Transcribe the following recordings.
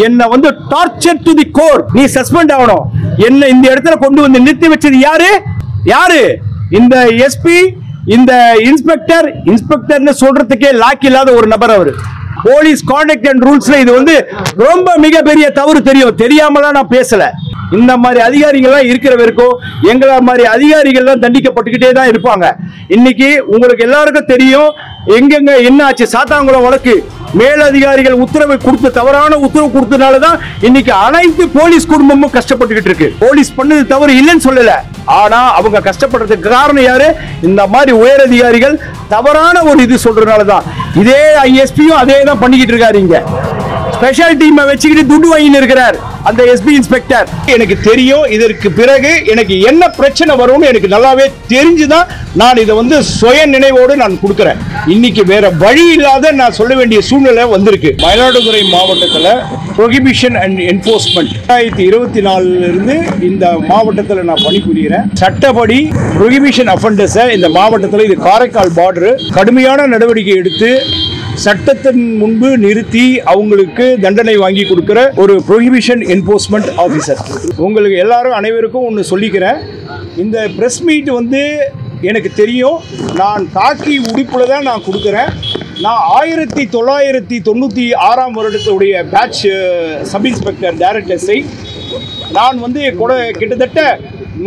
என்ன வந்து torture to the core. நீ சஸ்பெண்ட் ஆகணும். என்ன இந்த இடத்துல கொண்டு வந்து நிறுத்தி வச்சது யாரு? இந்த எஸ்பி, இந்த இன்ஸ்பெக்டர்னு சொல்றதுக்கே லாக் இல்லாத ஒரு நபர் அவரு. போலீஸ் கான்டக்ட் அண்ட் ரூல்ஸ்ல இது வந்து ரொம்ப மிகப்பெரிய தவறு. தெரியாமலாம் நான் பேசல. இந்த மாதிரி அதிகாரிகள் இருக்கிற வரைக்கும் எங்களை மாதிரி அதிகாரிகள் தண்டிக்கப்பட்டுக்கிட்டே தான் இருப்பாங்க. இன்னைக்கு உங்களுக்கு எல்லாருக்கும் தெரியும் எங்கெங்க என்ன ஆச்சு. சாத்தாங்குளம் வழக்கு மேலதிகாரிகள் தவறான உத்தரவு கொடுத்தனாலதான் இன்னைக்கு அனைத்து போலீஸ் குடும்பமும் கஷ்டப்பட்டுக்கிட்டு இருக்கு. போலீஸ் பண்ணது தவறு இல்லைன்னு சொல்லல, ஆனா அவங்க கஷ்டப்படுறதுக்கு காரணம் யாரு? இந்த மாதிரி உயர் அதிகாரிகள் தவறான ஒரு இது சொல்றதுனாலதான். இதே ஐஎஸ்பியும் அதே தான் பண்ணிக்கிட்டு இருக்காரு. இங்க ஸ்பெஷல் டீமை வச்சுக்கிட்டு துட்டு வாங்கிட்டு இருக்கிறார் அந்த எஸ்பி இன்ஸ்பெக்டர். எனக்கு தெரியும் இதற்கு பிறகு எனக்கு என்ன பிரச்சனை வரும்னு எனக்கு நல்லாவே தெரிஞ்சுதான் நான் இதை வந்து சுய நினைவோடு நான் கொடுக்கிறேன். இன்னைக்கு வேற வழி இல்லாத நான் சொல்ல வேண்டிய சூழ்நிலை வந்திருக்கு. மயிலாடுதுறை மாவட்டத்தில் ப்ரொஹிபிஷன் அண்ட் என்ஃபோர்ஸ்மெண்ட் 2024 இருந்து இந்த மாவட்டத்தில் நான் பணிபுரிகிறேன். சட்டப்படி ப்ரொஹிபிஷன் அஃபெண்டர்ஸை இந்த மாவட்டத்தில், இது காரைக்கால் பார்டரு, கடுமையான நடவடிக்கை எடுத்து சட்டத்தின் முன்பு நிறுத்தி அவங்களுக்கு தண்டனை வாங்கி கொடுக்கிற ஒரு ப்ரொஹிபிஷன் என்ஃபோர்ஸ்மெண்ட் ஆஃபீஸர். உங்களுக்கு எல்லாரும் அனைவருக்கும் ஒன்று சொல்லிக்கிறேன். இந்த ப்ரெஸ் மீட் வந்து எனக்கு தெரியும். நான் காக்கி உடுப்புல தான் நான் கொடுக்குறேன். நான் 1996 வருடத்துடைய பேட்ச் சப் இன்ஸ்பெக்டர் டைரக்டர்ஸை நான் வந்து கிட்டத்தட்ட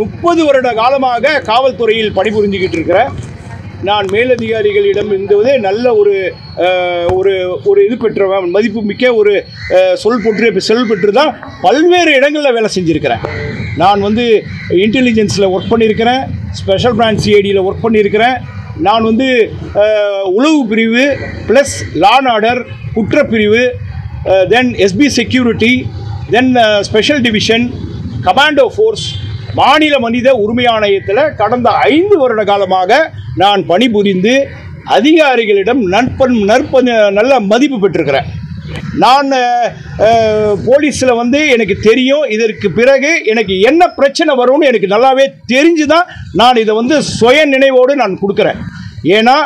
30 வருட காலமாக காவல்துறையில் பணிபுரிஞ்சுக்கிட்டு இருக்கிறேன். நான் மேலதிகாரிகளிடம் இருந்ததே நல்ல ஒரு இது பெற்றவன், மதிப்பு மிக்க ஒரு சொல் பெற்று தான் பல்வேறு இடங்களில் வேலை செஞ்சுருக்கிறேன். நான் வந்து இன்டெலிஜென்ஸில் ஒர்க் பண்ணியிருக்கிறேன், ஸ்பெஷல் பிரான்ச் சிஐடியில் ஒர்க் பண்ணியிருக்கிறேன். நான் வந்து உளவு பிரிவு ப்ளஸ் லா அண்ட் ஆர்டர் குற்றப்பிரிவு, தென் எஸ்பி செக்யூரிட்டி, தென் ஸ்பெஷல் டிவிஷன், கமாண்டோ ஃபோர்ஸ், மாநில மனித உரிமை ஆணையத்தில் கடந்த 5 வருட காலமாக நான் பணிபுரிந்து அதிகாரிகளிடம் நல்ல மதிப்பு பெற்றிருக்கிறேன். நான் போலீஸில் வந்து எனக்கு தெரியும் இதற்கு பிறகு எனக்கு என்ன பிரச்சனை வரும்னு எனக்கு நல்லாவே தெரிஞ்சு தான் நான் இதை வந்து சுய நினைவோடு நான் கொடுக்குறேன். ஏன்னா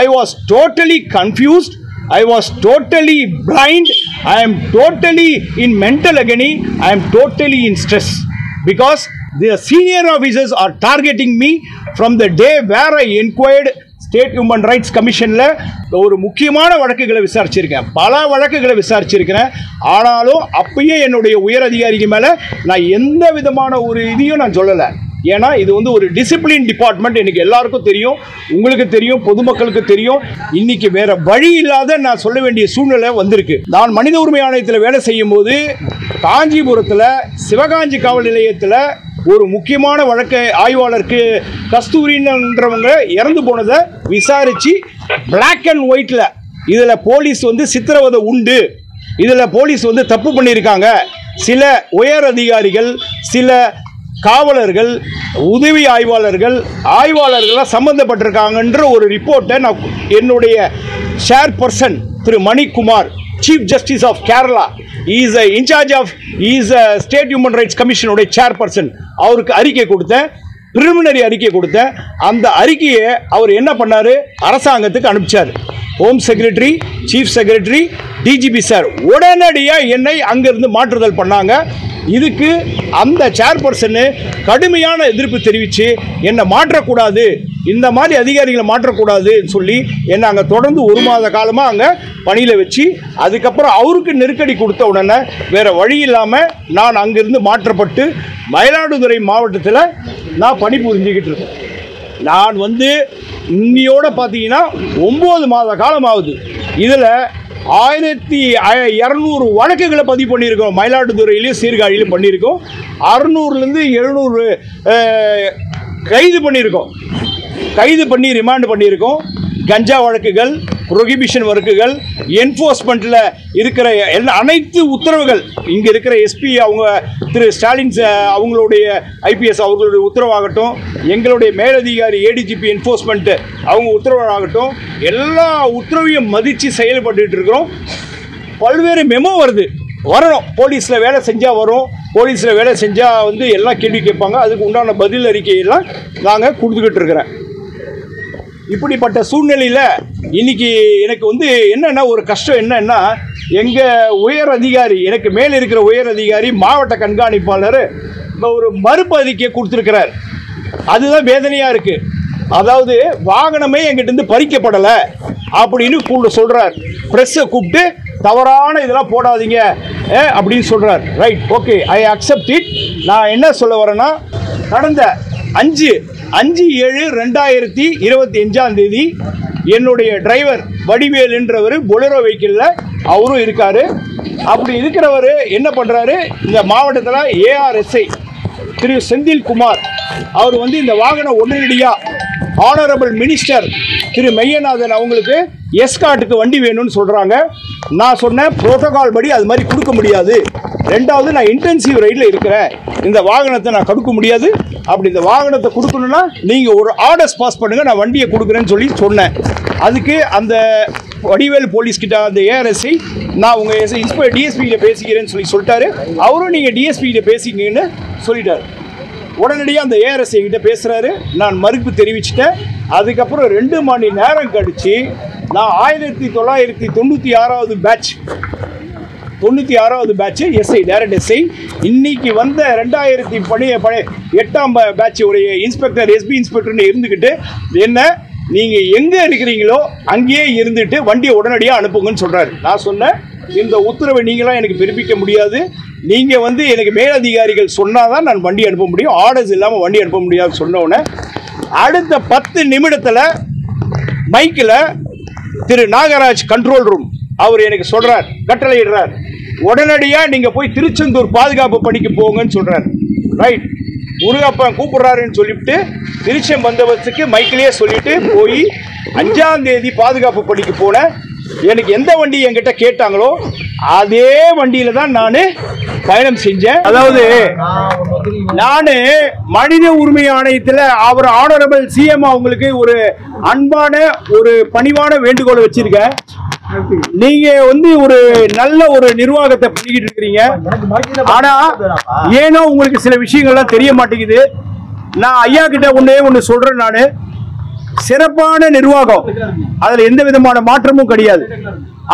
I was totally confused, I was totally blind, I am totally in mental agony, I am totally in stress because the senior officers are targeting me from the day where I inquired state human rights கமிஷனில் ஒரு முக்கியமான வழக்குகளை விசாரிச்சிருக்கேன், பல வழக்குகளை விசாரிச்சிருக்கிறேன். ஆனாலும் அப்பயே என்னுடைய உயர் அதிகாரிக்கு மேலே நான் எந்த விதமான ஒரு இதையும் நான் சொல்லலை. ஏன்னா இது வந்து ஒரு டிசிப்ளின் டிபார்ட்மெண்ட். எனக்கு எல்லாருக்கும் தெரியும், உங்களுக்கு தெரியும், பொதுமக்களுக்கு தெரியும். இன்னைக்கு வேற வழி இல்லாத நான் சொல்ல வேண்டிய சூழ்நிலை வந்திருக்கு. நான் மனித உரிமை ஆணையத்தில் வேலை செய்யும் போது காஞ்சிபுரத்தில் சிவகாஞ்சி காவல் நிலையத்தில் ஒரு முக்கியமான வழக்கு ஆய்வாளருக்கு கஸ்தூரின்றவங்க இறந்து போனதை விசாரித்து பிளாக் அண்ட் ஒயிட்டில் இதில் போலீஸ் வந்து சித்திரவதை உண்டு, இதில் போலீஸ் வந்து தப்பு பண்ணியிருக்காங்க, சில உயர் அதிகாரிகள், சில காவலர்கள், உதவி ஆய்வாளர்கள்லாம் சம்பந்தப்பட்டிருக்காங்கன்ற ஒரு ரிப்போர்ட்டை நான் என்னுடைய chairperson Thiru Manikumar, chief justice of Kerala, is in charge of state human rights கமிஷனுடைய சேர்பர்சன், அவருக்கு அறிக்கை கொடுத்தேன், பிரிலிமினரி அறிக்கை கொடுத்தேன். அந்த அறிக்கையை அவர் என்ன பண்ணார், அரசாங்கத்துக்கு அனுப்பிச்சார். Home secretary, chief secretary, DGP sir உடனடியாக என்னை அங்கிருந்து மாற்றுதல் பண்ணாங்க. இதுக்கு அந்த சேர்பர்சனு கடுமையான எதிர்ப்பு தெரிவித்து என்னை மாற்றக்கூடாது, இந்த மாதிரி அதிகாரிகளை மாற்றக்கூடாதுன்னு சொல்லி என்னை அங்கே தொடர்ந்து 1 மாத காலமாக அங்கே பணியில் வச்சு, அதுக்கப்புறம் அவருக்கு நெருக்கடி கொடுத்த உடனே வேறு வழி இல்லாமல் நான் அங்கிருந்து மாற்றப்பட்டு மயிலாடுதுறை மாவட்டத்தில் நான் பணிபுரிஞ்சுக்கிட்டு இருக்கேன். நான் வந்து இன்னையோட பார்த்தீங்கன்னா 9 மாத காலம் ஆகுது. இதில் 1200 வழக்குகளை பதிவு பண்ணியிருக்கோம். மயிலாடுதுறையிலையும் சீர்காழியிலும் பண்ணியிருக்கோம். 600லேருந்து 700 கைது பண்ணி ரிமாண்ட் பண்ணியிருக்கோம். கஞ்சா வழக்குகள், ப்ரொஹிபிஷன் வழக்குகள், என்ஃபோர்ஸ்மெண்ட்டில் இருக்கிற அனைத்து உத்தரவுகள், இங்கே இருக்கிற எஸ்பி அவங்க திரு ஸ்டாலின் அவங்களுடைய ஐபிஎஸ் அவர்களுடைய உத்தரவாகட்டும், எங்களுடைய மேலதிகாரி ஏடிஜிபி என்ஃபோர்ஸ்மெண்ட்டு அவங்க உத்தரவாகட்டும், எல்லா உத்தரவையும் மதித்து செயல்பட்டு இருக்கிறோம். பல்வேறு மெமோ வரணும். போலீஸில் வேலை செஞ்சால் வரும், போலீஸில் வேலை செஞ்சால் வந்து எல்லாம் கேள்வி கேட்பாங்க. அதுக்கு உண்டான பதில் அறிக்கையெல்லாம் நாங்கள் கொடுத்துக்கிட்டு இருக்கிறேன். இப்படிப்பட்ட சூழ்நிலையில் இன்னைக்கு எனக்கு வந்து என்னென்னா ஒரு கஷ்டம் என்னன்னா, எங்கள் உயர் அதிகாரி, எனக்கு மேலே இருக்கிற உயர் அதிகாரி, மாவட்ட கண்காணிப்பாளர் ஒரு மறுப்பு அறிக்கை கொடுத்துருக்கிறார். அதுதான் வேதனையாக இருக்குது. அதாவது வாகனமே எங்கிட்ட பறிக்கப்படலை அப்படின்னு சொல்கிறார். ப்ரெஸ்ஸை கூப்பிட்டு தவறான இதெல்லாம் போடாதீங்க அப்படின்னு சொல்கிறார். Right, okay, I accept it. நான் என்ன சொல்ல வரேன்னா, கடந்த 5/7/2025 என்னுடைய டிரைவர் வடிவேல் என்றவர் பொலரோ வெஹிக்கிளில் அவரும் இருக்கார். அப்படி இருக்கிறவர் என்ன பண்ணுறாரு, இந்த மாவட்டத்தில் ARSI திரு செந்தில்குமார் அவர் வந்து இந்த வாகனம் உடனடியாக ஆனரபிள் மினிஸ்டர் திரு மெய்யநாதன் அவங்களுக்கு எஸ்கார்ட்டுக்கு வண்டி வேணும்னு சொல்கிறாங்க. நான் சொன்னேன், புரோட்டோகால் படி அது மாதிரி கொடுக்க முடியாது. ரெண்டாவது, நான் இன்டென்சிவ் ரைடில் இருக்கிறேன், இந்த வாகனத்தை நான் கொடுக்க முடியாது. அப்படி இந்த வாகனத்தை கொடுக்கணும்னா நீங்கள் ஒரு ஆர்டர்ஸ் பாஸ் பண்ணுங்கள், நான் வண்டியை கொடுக்குறேன்னு சொல்லி சொன்னேன். அதுக்கு அந்த வடிவேல் போலீஸ்கிட்ட அந்த ARSI நான் உங்கள் டிஎஸ்பிகிட்ட பேசிக்கிறேன்னு சொல்லிட்டாரு. அவரும் நீங்கள் டிஎஸ்பிகிட்ட பேசிங்கன்னு சொல்லிட்டார். உடனடியாக அந்த ARSI என்கிட்ட பேசுகிறாரு. நான் மறுப்பு தெரிவிச்சிட்டேன். அதுக்கப்புறம் 2 மணி நேரம் கழித்து நான் 1996வது பேட்ச் எஸ்ஐ, டைரக்ட் எஸ்ஐ, இன்னைக்கு வந்த 2008ஆம் பேட்ச் உடைய இன்ஸ்பெக்டர், SB இன்ஸ்பெக்டர்னு இருந்துக்கிட்டு என்ன நீங்கள் எங்கே இருக்கிறீங்களோ அங்கேயே இருந்துட்டு வண்டியை உடனடியாக அனுப்புங்கன்னு சொல்கிறாரு. நான் சொன்னேன், இந்த உத்தரவை நீங்களாம் எனக்கு பிறப்பிக்க முடியாது. நீங்கள் வந்து எனக்கு மேலதிகாரிகள் சொன்னால் தான் நான் வண்டி அனுப்ப முடியும், ஆர்டர்ஸ் இல்லாமல் வண்டி அனுப்ப முடியாது சொன்னோன்னே அடுத்த 10 நிமிடத்தில் மைக்கில் திரு நாகராஜ் கண்ட்ரோல் ரூம் அவர் எனக்கு சொல்கிறார், கட்டளையிடுறார், உடனடியாக நீங்கள் போய் திருச்செந்தூர் பாதுகாப்பு பணிக்கு போங்கன்னு சொல்கிறார். ரைட், முருகப்பன் கூப்பிடுறாருன்னு சொல்லிவிட்டு திருச்செம் பந்தோபஸ்துக்கு மைக்கிலேயே சொல்லிட்டு போய் 5ஆம் தேதி பாதுகாப்பு பணிக்கு போனேன். எனக்கு எந்த வண்டி என்கிட்ட கேட்டாங்களோ அதே வண்டியில தான் நான் பயணம் செஞ்சேன். அதாவது நான் மனித உரிமை ஆணையத்தில் அவர் ஆனரபிள் CM அவங்களுக்கு ஒரு அன்பான ஒரு பணிவான வேண்டுகோளை வச்சிருக்கேன். நீங்க வந்து ஒரு நல்ல ஒரு நிர்வாகத்தை பண்ணிக்கிட்டு இருக்கிறீங்க. ஆனா ஏனோ உங்களுக்கு சில விஷயங்கள்லாம் தெரிய மாட்டேங்குது. நான் ஐயா கிட்ட ஒண்ணு சொல்றேன். நான் சிறப்பான நிர்வாகம், அதுல எந்த விதமான மாற்றமும் கிடையாது.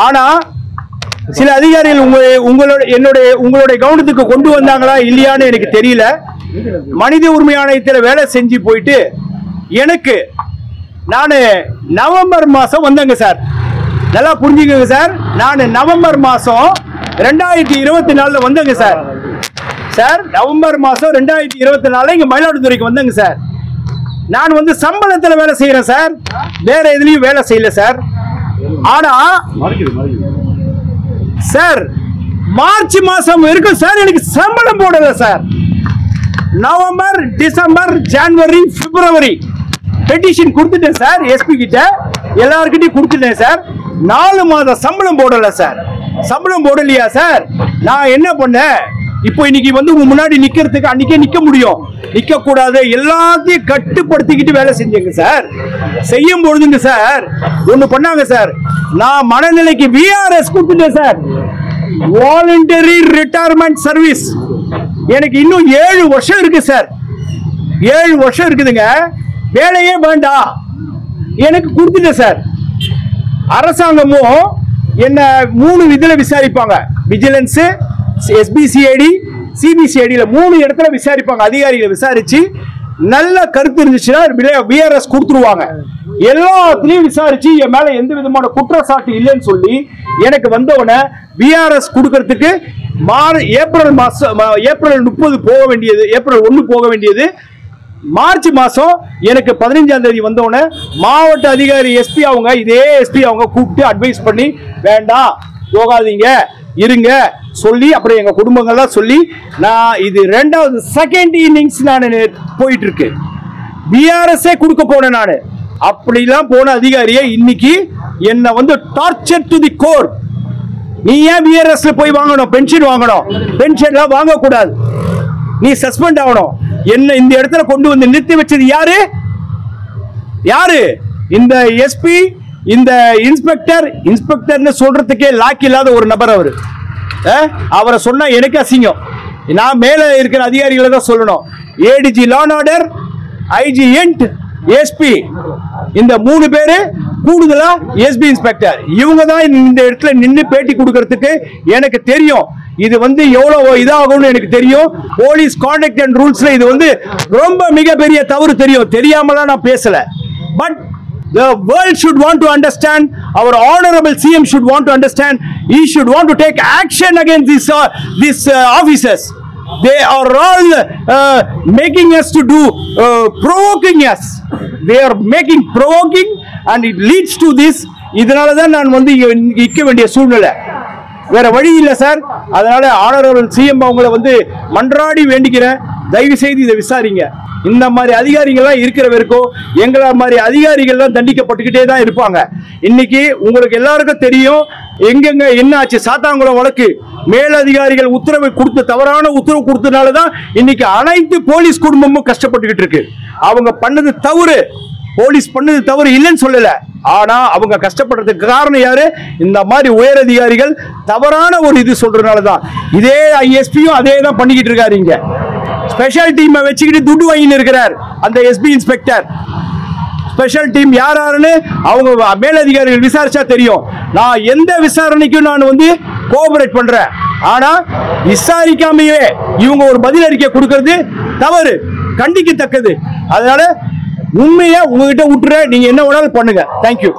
ஆனா சில அதிகாரிகள் உங்களுடைய கவனத்துக்கு கொண்டு வந்தாங்களா இல்லையான்னு எனக்கு தெரியல. மனித உரிமை ஆணையத்தில் வேலை செஞ்சு போயிட்டு எனக்கு நான் நவம்பர் மாசம் வந்தேங்க சார். நல்லா புரிஞ்சுக்கங்க சார், நான் நவம்பர் மாசம் 2024 வந்தேங்க சார். நவம்பர் மாசம் 2024 இங்க மயிலாடுதுறைக்கு வந்தேங்க சார். நான் வந்து சம்பளத்தில் வேலை செய்யறேன் சார், வேற எதுலயும் வேலை செய்யல சார். ஆனா சார் மார்ச் மாசம் வரைக்கும் சார் எனக்கு சம்பளம் போடல சார். நவம்பர், டிசம்பர், ஜனவரி, பிப்ரவரி பெட்டிஷன் கொடுத்துட்டேன் சார். SP கிட்ட எல்லார்கிட்டையும் கொடுத்துட்டேன் சார். 4 மாத சம்பளம் போடல சார். சம்பளம் போடலையா சார்? நான் என்ன பண்ணேன், இப்போ இன்னைக்கு வந்து உங்க முன்னாடி நிக்கிறதுக்கு அன்னைக்கே நிக்க முடியும், நிக்க கூடாது, எல்லாத்தையும் கட்டுப்படுத்திக்கிட்டு வேலை செஞ்சேங்க சார். செய்யும் பொழுதுங்க சார் ஒண்ணு பண்ணாங்க சார், நான் மனநிலைக்கு VRS கொடுத்துட்டேன் சார், வாலண்டரி ரிட்டையர்மெண்ட் சர்வீஸ். எனக்கு இன்னும் 7 வருஷம் இருக்கு சார். 7 வருஷம் இருக்குதுங்க, வேலையே வேண்டாம் எனக்கு கொடுத்துட்டேன் சார். அரசாங்கமும் என்ன 3 விதில விசாரிப்பாங்க, விஜிலன்ஸ், SBCID, CBCID 3 இடத்துல விசாரிப்பாங்க. அதிகாரிகளை விசாரிச்சு நல்ல கருத்து இருந்துச்சுன்னா VRS கொடுத்துருவாங்க. எல்லாத்துலயும் விசாரிச்சு என் மேல எந்த விதமான குற்றச்சாட்டு இல்லைன்னு சொல்லி எனக்கு வந்தவன VRS கொடுக்கறதுக்கு ஏப்ரல் 30 போக வேண்டியது, ஏப்ரல் 1 போக வேண்டியது மார்ச் மாசம் எனக்கு 15ஆம் தேதி வந்தவன மாவட்ட அதிகாரி SP அவங்க, இதே SP அவங்க கூப்பிட்டு அட்வைஸ் பண்ணி வேண்டாம் போகாதீங்க இருங்க சொல்லி, அப்புறம் எங்க குடும்பங்கள்லாம் சொல்லி, நான் இது 2வது செகண்ட் இன்னிங்ஸ் நான் போயிட்டு இருக்கு. VRS கொடுக்க போனேன் நான். அப்படிலாம் போன அதிகாரியை இன்னைக்கு என்ன வந்து டார்ச்சர் டு தி கோர். நீ ஏன் VRS போய் வாங்கணும், பென்ஷன் வாங்கணும், பென்ஷன்லாம் வாங்க கூடாது, நீ சஸ்பெண்ட் ஆகணும். என்ன இந்த இடத்துல கொண்டு வந்து நிறுத்தி வச்சது யாரு? இந்த SP, இந்த இன்ஸ்பெக்டர்னு சொல்றதுக்கே லாக் இல்லாத ஒரு நபர் அவரு. அவரை சொன்னா எனக்கு அசிங்கம். நான் மேல இருக்கிற அதிகாரிகளை தான் சொல்லணும். ADG law and order, IG INT, SP இந்த 3 பேரு கூடுதலா எஸ்பி இன்ஸ்பெக்டர் இவங்க தான் இந்த இடத்துல நின்று பேட்டி கொடுக்கறதுக்கு எனக்கு தெரியும். இது வந்து எவ்வளவு இதாகும்னு எனக்கு தெரியும். போலீஸ் கான்டக்ட் அண்ட் ரூல்ஸ்ல இது வந்து ரொம்ப மிகப்பெரிய தவறு தெரியும். தெரியாமலாம் நான் பேசல. But the world should want to understand, our honorable CM should want to understand, he should want to take action against these officers. They are all making us to do provoking us. They are making provoking and it leads to this. இதனால தான் நான் வந்து இக்க வேண்டிய சூழ்நிலை, வேற வழி இல்லை சார். அதனால ஆனரபிள் சிஎம் அவங்களை வந்து மன்றாடி வேண்டிக்கிறேன், தயவு செய்து இதை விசாரிங்க. இந்த மாதிரி அதிகாரிகள்லாம் இருக்கிற வரைக்கும் எங்களை மாதிரி அதிகாரிகள்லாம் தண்டிக்கப்பட்டுக்கிட்டே தான் இருப்பாங்க. இன்னைக்கு உங்களுக்கு எல்லாருக்கும் தெரியும் எங்கெங்க என்ன ஆச்சு. சாத்தாங்குளம் வழக்கு மேலதிகாரிகள் உத்தரவு கொடுத்து தவறான உத்தரவு கொடுத்தனால தான் இன்னைக்கு அனைத்து போலீஸ் குடும்பமும் கஷ்டப்பட்டுக்கிட்டு இருக்கு. அவங்க பண்ணது தவறு, போலீஸ் பண்ணது தவறு இல்லைன்னு சொல்லல. ஆனா அவங்க கஷ்டப்படுறதுக்கு காரணம் யாரு? இந்த மாதிரி உயர் அதிகாரிகள் தவறான ஒரு இது சொல்றதுனால தான். இதே ஐஎஸ்பியும் அதே தான் பண்ணிக்கிட்டு இருக்காரு. இங்க ஸ்பெஷல் டீமை வச்சுக்கிட்டு துட்டு வாங்கிட்டு இருக்கிறார் அந்த எஸ்பி இன்ஸ்பெக்டர். ஸ்பெஷல் டீம் யார் யாருன்னு அவங்க மேலதிகாரிகள் விசாரிச்சா தெரியும். நான் எந்த விசாரணைக்கும் நான் வந்து கோஆபரேட் பண்றேன். ஆனா விசாரிக்காமையே இவங்க ஒரு பதில் அறிக்கை கொடுக்கிறது தவறு, கண்டிக்கத்தக்கது. அதனால உண்மையை உங்ககிட்ட விட்டுற, நீங்க என்ன வேணாலும் பண்ணுங்க. தேங்க்யூ.